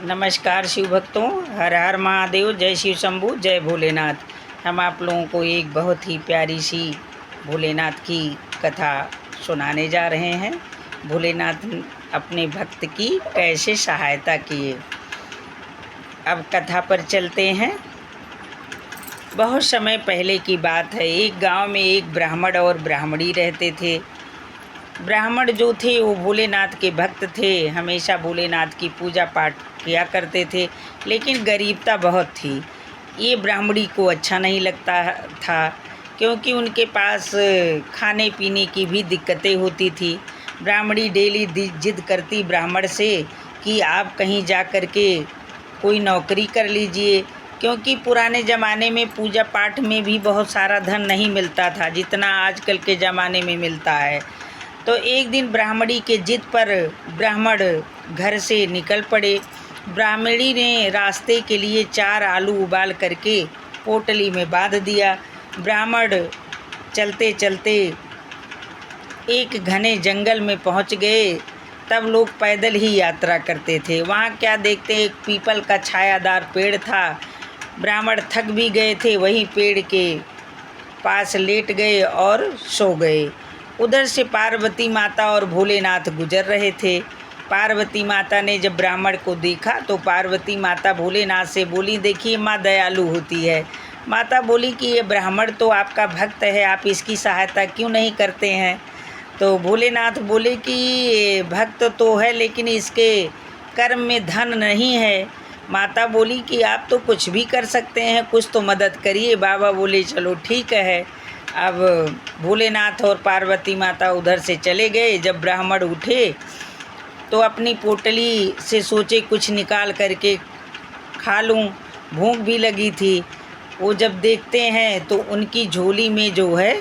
नमस्कार शिव भक्तों, हर हर महादेव, जय शिव शंभू, जय भोलेनाथ। हम आप लोगों को एक बहुत ही प्यारी सी भोलेनाथ की कथा सुनाने जा रहे हैं। भोलेनाथ अपने भक्त की कैसे सहायता किए। अब कथा पर चलते हैं। बहुत समय पहले की बात है। एक गांव में एक ब्राह्मण और ब्राह्मणी रहते थे। ब्राह्मण जो थे वो भोलेनाथ के भक्त थे, हमेशा भोलेनाथ की पूजा पाठ किया करते थे, लेकिन गरीबता बहुत थी। ये ब्राह्मणी को अच्छा नहीं लगता था, क्योंकि उनके पास खाने पीने की भी दिक्कतें होती थी। ब्राह्मणी डेली जिद करती ब्राह्मण से कि आप कहीं जा कर के कोई नौकरी कर लीजिए, क्योंकि पुराने ज़माने में पूजा पाठ में भी बहुत सारा धन नहीं मिलता था जितना आजकल के ज़माने में मिलता है। तो एक दिन ब्राह्मणी के जिद पर ब्राह्मण घर से निकल पड़े। ब्राह्मणी ने रास्ते के लिए 4 आलू उबाल करके पोटली में बांध दिया। ब्राह्मण चलते चलते एक घने जंगल में पहुंच गए। तब लोग पैदल ही यात्रा करते थे। वहां क्या देखते, एक पीपल का छायादार पेड़ था। ब्राह्मण थक भी गए थे, वहीं पेड़ के पास लेट गए और सो गए। उधर से पार्वती माता और भोलेनाथ गुजर रहे थे। पार्वती माता ने जब ब्राह्मण को देखा तो पार्वती माता भोलेनाथ से बोली, देखिए माँ दयालु होती है। माता बोली कि ये ब्राह्मण तो आपका भक्त है, आप इसकी सहायता क्यों नहीं करते हैं। तो भोलेनाथ बोले कि भक्त तो है, लेकिन इसके कर्म में धन नहीं है। माता बोली कि आप तो कुछ भी कर सकते हैं, कुछ तो मदद करिए। बाबा बोले चलो ठीक है। अब भोलेनाथ और पार्वती माता उधर से चले गए। जब ब्राह्मण उठे तो अपनी पोटली से सोचे कुछ निकाल करके खा लूं, भूख भी लगी थी। वो जब देखते हैं तो उनकी झोली में जो है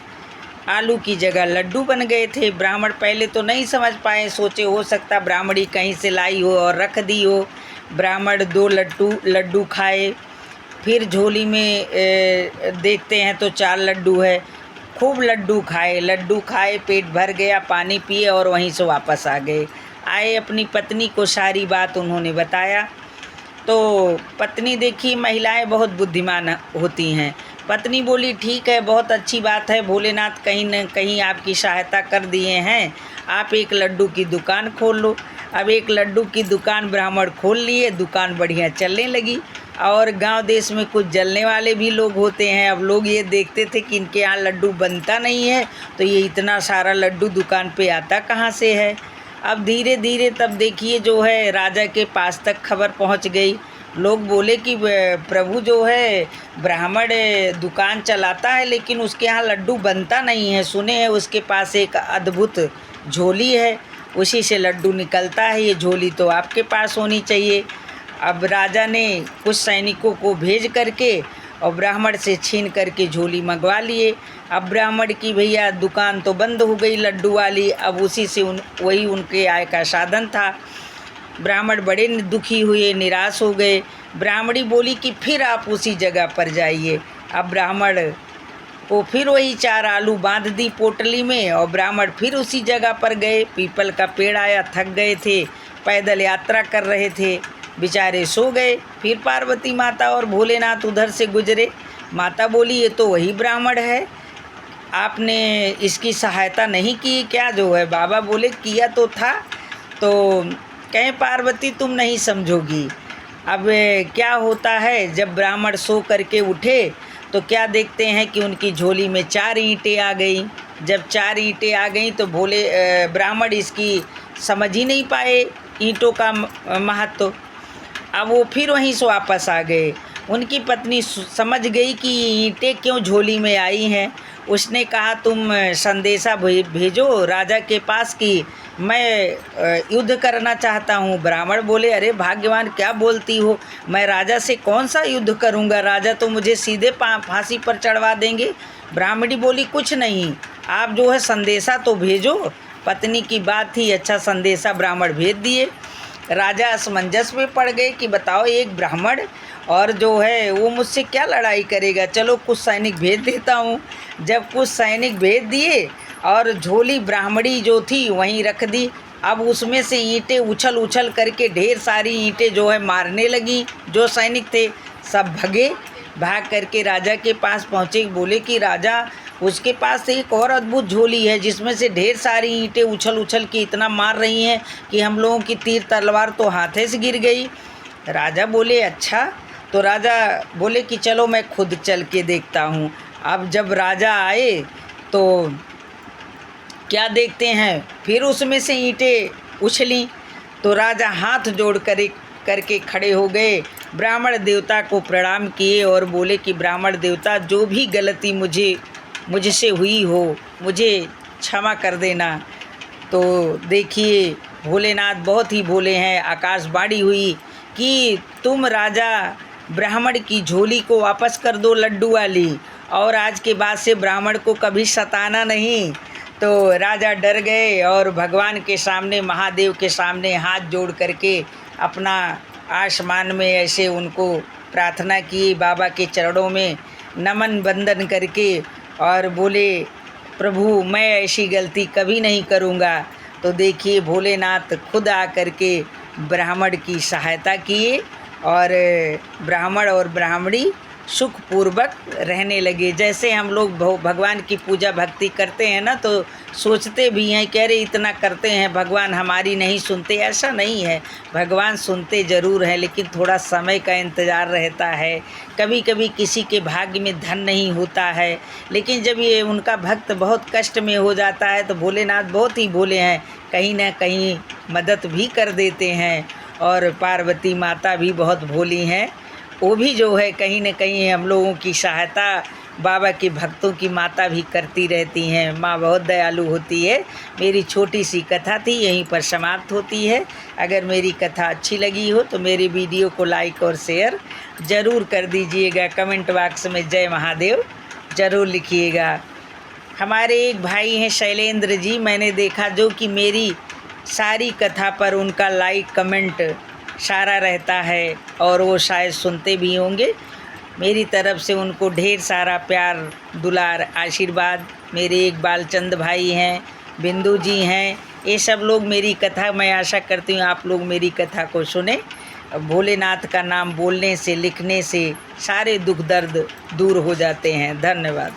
आलू की जगह लड्डू बन गए थे। ब्राह्मण पहले तो नहीं समझ पाए, सोचे हो सकता ब्राह्मणी कहीं से लाई हो और रख दी हो। ब्राह्मण 2 लड्डू खाए। फिर झोली में देखते हैं तो 4 लड्डू है। खूब लड्डू खाए, पेट भर गया, पानी पिए और वहीं से वापस आ गए। आए अपनी पत्नी को सारी बात उन्होंने बताया। तो पत्नी देखी, महिलाएं बहुत बुद्धिमान होती हैं। पत्नी बोली ठीक है, बहुत अच्छी बात है, भोलेनाथ कहीं न कहीं आपकी सहायता कर दिए हैं, आप एक लड्डू की दुकान खोल लो। अब एक लड्डू की दुकान ब्राह्मण खोल लिए। दुकान बढ़िया चलने लगी। और गांव देश में कुछ जलने वाले भी लोग होते हैं। अब लोग ये देखते थे कि इनके यहाँ लड्डू बनता नहीं है, तो ये इतना सारा लड्डू दुकान पे आता कहाँ से है। अब धीरे धीरे तब देखिए जो है राजा के पास तक खबर पहुँच गई। लोग बोले कि प्रभु जो है ब्राह्मण दुकान चलाता है, लेकिन उसके यहाँ लड्डू बनता नहीं है। सुने हैं उसके पास एक अद्भुत झोली है, उसी से लड्डू निकलता है। ये झोली तो आपके पास होनी चाहिए। अब राजा ने कुछ सैनिकों को भेज करके और ब्राह्मण से छीन करके झोली मंगवा लिए। अब ब्राह्मण की भैया दुकान तो बंद हो गई लड्डू वाली। अब उसी से वही उनके आय का साधन था। ब्राह्मण बड़े दुखी हुए, निराश हो गए। ब्राह्मणी बोली कि फिर आप उसी जगह पर जाइए। अब ब्राह्मण को फिर वही 4 आलू बांध दी पोटली में और ब्राह्मण फिर उसी जगह पर गए। पीपल का पेड़ आया, थक गए थे, पैदल यात्रा कर रहे थे, बेचारे सो गए। फिर पार्वती माता और भोलेनाथ उधर से गुजरे। माता बोली ये तो वही ब्राह्मण है, आपने इसकी सहायता नहीं की क्या जो है। बाबा बोले किया तो था। तो कहें पार्वती तुम नहीं समझोगी। अब क्या होता है, जब ब्राह्मण सो करके उठे तो क्या देखते हैं कि उनकी झोली में 4 ईंटें आ गई। जब 4 ईंटें आ गई तो ब्राह्मण इसकी समझ ही नहीं पाए ईंटों का महत्व। अब वो फिर वहीं से वापस आ गए। उनकी पत्नी समझ गई कि ईंटें क्यों झोली में आई हैं। उसने कहा तुम संदेशा भेजो राजा के पास कि मैं युद्ध करना चाहता हूँ। ब्राह्मण बोले अरे भाग्यवान, क्या बोलती हो, मैं राजा से कौन सा युद्ध करूँगा, राजा तो मुझे सीधे फांसी पर चढ़वा देंगे। ब्राह्मणी बोली कुछ नहीं, आप जो है संदेशा तो भेजो। पत्नी की बात थी, अच्छा संदेशा ब्राह्मण भेज दिए। राजा असमंजस में पड़ गए कि बताओ एक ब्राह्मण और जो है वो मुझसे क्या लड़ाई करेगा, चलो कुछ सैनिक भेज देता हूँ। जब कुछ सैनिक भेज दिए और झोली ब्राह्मणी जो थी वहीं रख दी। अब उसमें से ईंटें उछल उछल करके ढेर सारी ईंटें जो है मारने लगी। जो सैनिक थे सब भगे, भाग करके राजा के पास पहुँचे। बोले कि राजा, उसके पास एक और अद्भुत झोली है जिसमें से ढेर सारी ईंटें उछल उछल के इतना मार रही हैं कि हम लोगों की तीर तलवार तो हाथे से गिर गई। राजा बोले अच्छा। तो राजा बोले कि चलो मैं खुद चल के देखता हूँ। अब जब राजा आए तो क्या देखते हैं, फिर उसमें से ईंटें उछली। तो राजा हाथ जोड़ करके खड़े हो गए, ब्राह्मण देवता को प्रणाम किए और बोले कि ब्राह्मण देवता, जो भी गलती मुझसे हुई हो मुझे क्षमा कर देना। तो देखिए भोलेनाथ बहुत ही भोले हैं। आकाशवाणी हुई कि तुम राजा ब्राह्मण की झोली को वापस कर दो लड्डू वाली, और आज के बाद से ब्राह्मण को कभी सताना नहीं। तो राजा डर गए और भगवान के सामने, महादेव के सामने हाथ जोड़ करके अपना आसमान में ऐसे उनको प्रार्थना की, बाबा के चरणों में नमन बंदन करके, और बोले प्रभु मैं ऐसी गलती कभी नहीं करूँगा। तो देखिए भोलेनाथ खुद आकर के ब्राह्मण की सहायता किए और ब्राह्मण और ब्राह्मणी सुखपूर्वक रहने लगे। जैसे हम लोग भगवान की पूजा भक्ति करते हैं ना, तो सोचते भी हैं कि अरे इतना करते हैं भगवान हमारी नहीं सुनते। ऐसा नहीं है, भगवान सुनते ज़रूर हैं, लेकिन थोड़ा समय का इंतज़ार रहता है। कभी कभी किसी के भाग्य में धन नहीं होता है, लेकिन जब ये उनका भक्त बहुत कष्ट में हो जाता है तो भोलेनाथ बहुत ही भोले हैं, कहीं ना कहीं मदद भी कर देते हैं। और पार्वती माता भी बहुत भोली हैं, वो भी जो है कहीं न कहीं हम लोगों की सहायता बाबा के भक्तों की माता भी करती रहती हैं। माँ बहुत दयालु होती है। मेरी छोटी सी कथा थी, यहीं पर समाप्त होती है। अगर मेरी कथा अच्छी लगी हो तो मेरी वीडियो को लाइक और शेयर ज़रूर कर दीजिएगा। कमेंट बॉक्स में जय महादेव ज़रूर लिखिएगा। हमारे एक भाई हैं शैलेंद्र जी, मैंने देखा जो कि मेरी सारी कथा पर उनका लाइक कमेंट सारा रहता है और वो शायद सुनते भी होंगे। मेरी तरफ से उनको ढेर सारा प्यार दुलार आशीर्वाद। मेरे एक बालचंद भाई हैं, बिंदु जी हैं, ये सब लोग मेरी कथा, मैं आशा करती हूँ आप लोग मेरी कथा को सुने। भोलेनाथ का नाम बोलने से, लिखने से सारे दुख दर्द दूर हो जाते हैं। धन्यवाद।